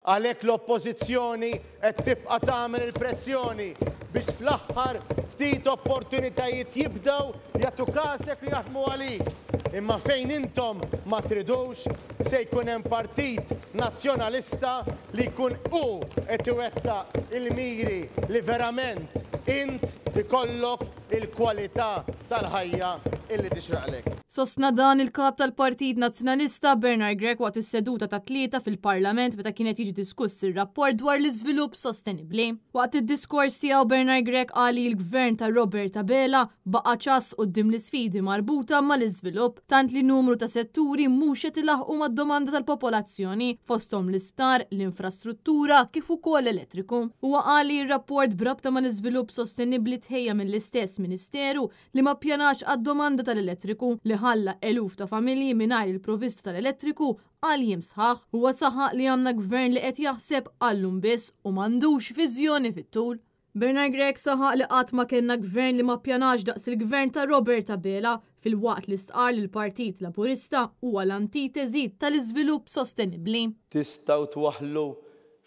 Għalhekk l-oppożizzjoni qed tibqa' tagħmel il-pressjoni biex fl-aħħar ftit opportunitajiet jibdew jagħtu kasek u jaħdmu għalik. Imma fejn intom ma tridux se jkun hemm partit nazzjonalista li jkun qed iwettaq il-miri li verament int ikollok il-kwalità tal-ħajja illi tixraqlek. Sostna dan il-kap tal-Partit Nazzjonalista Bernard Grech waqt is-seduta ta' tlieta fil-Parlament meta kienet jiġi diskuss ir-rapport dwar l-iżvilupp sostenibbli. Waqt id-diskors tiegħu Bernard Grech qal li l-gvern ta' Robert Abela baqa' ċass quddiem l-isfidi marbuta mal-iżvilupp tant li numru ta' setturi mhux qed ilaħqu mad-domanda tal-popolazzjoni fosthom l-isptar, l-infrastruttura kif ukoll l-elettriku. Huwa qal li r-rapport brabta mal-iżvilupp sostenibbli tħejja mill-istess Ministeru li ma ppjanax għad-domanda tal-elettriku li ħalla eluf ta' familji mingħajr il-provvista tal-elettriku għal jimsħaħ huwa saħaq li għandna gvern li qed jaħseb għallum biss u m'għandux viżjoni fit-tul. Bernard Grech saħaq li qatt ma kellna gvern li ma ppjanax daqs il-gvern ta' Robert Abela fil-waqt li stqar li l-Partit Laburista huwa l-antitezi tal-iżvilupp sostenibbli. Tistgħu twaħħlu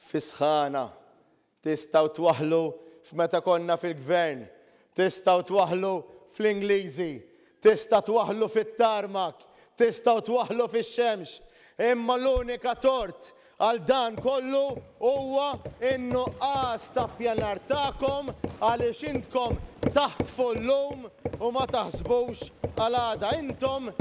fi sħana, tistgħu twaħħlu f'meta konna fil-gvern, tistgħu twaħħlu fl-Ingliżi, tista' twaħħlu fit-tarmak, tistgħu twaħħlu fix-xemx, imma l-unika tort għal dan kollu huwa in-nuqqas ta' ppjanar tagħkom għaliex intkom taħtfu llum u ma taħsbux għal għada intom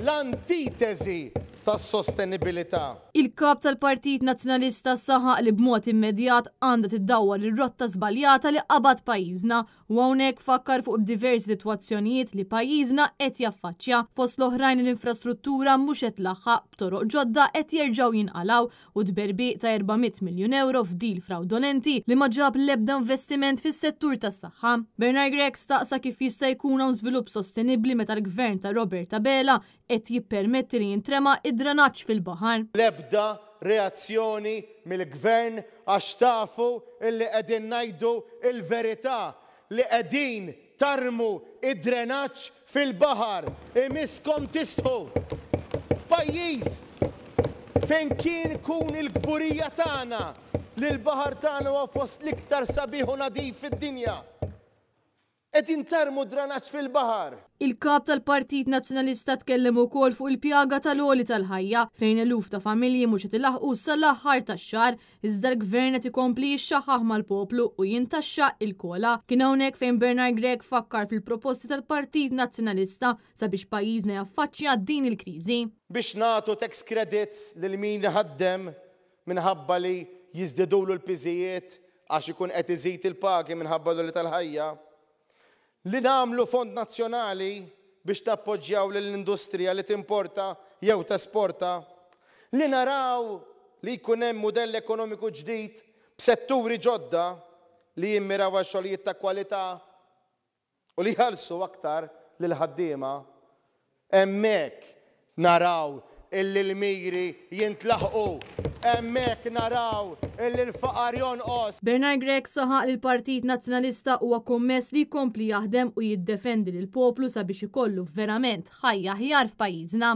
l-antitezi tas-sostenibilità. Il-kap tal-Partit Nazzjonalista saħaq li b'mod immedjat għandha tiddawwar ir-rotta żbaljata li qabad pajjiżna u hawnhekk fakkar fuq diversi sitwazzjonijiet li pajjiżna qed jaffaċċja fost l-oħrajn l-infrastruttura mhux qed tlaħħaq b'toroq ġodda qed jerġgħu jinqalgħu u tberbiq ta' 400 miljun euro f'dil fraudolenti li ma ġab l-ebda investiment fis-settur tas-saħħa. Bernard Grech staqsa kif jista' jkun hawn żvilupp sostenibbli meta l-gvern ta' Robert Abela qed jippermetti li jintrema id-drenaġġ fil-baħar. L-ebda reazzjoni mill-gvern għax tafu illi qegħdin ngħidu il-verità li qegħdin tarmu id-drenaġġ fil-baħar. Imiskom tistħu f'pajjiż fejn kien ikun il-gburija tagħna li l-baħar tagħna huwa fost l-iktar sabiħ u nadif fid-dinja. Qegħdin tarmu drenaġġ fil-baħar. Il-kap tal-Partit Nazzjonalista tkellem ukoll fuq il-pjaga tal-għoli tal-ħajja fejn eluf ta' familji mhux qed ilaħqu sal-aħħar tax-xahar iżda l-gvern qed ikompli jixxaħħaħ mal-poplu u jintaxxa il-kola. Kien hawnhekk fejn Bernard Grech fakkar fil-proposti tal-Partit Nazzjonalista sabiex pajjiżna jaffaċċja din il-kriżi. Biex nagħtu tax credits lil min ħaddem minħabba li jiżdiedulu l-piżijiet għax ikun qed iżid il-pagi minħabba l-għoli tal-ħajja. Li nagħmlu fond nazzjonali biex tappoġġjaw lill-industrija li timporta jew tesporta, li naraw li jkun hemm mudell ekonomiku ġdid b'setturi ġodda li jimmiraw għal xogħlijiet ta' kwalità u li jħallsu aktar lil ħaddiema, hemmhekk naraw illi l-miri jintlaħqu, hemmhekk naraw illi l-faqar jonqos. Bernard Grech saħaq li l-Partit Nazzjonalista huwa kommess li jkompli jaħdem u jiddefendi lill poplu sabiex ikollu verament ħajja aħjar f'pajjiżna.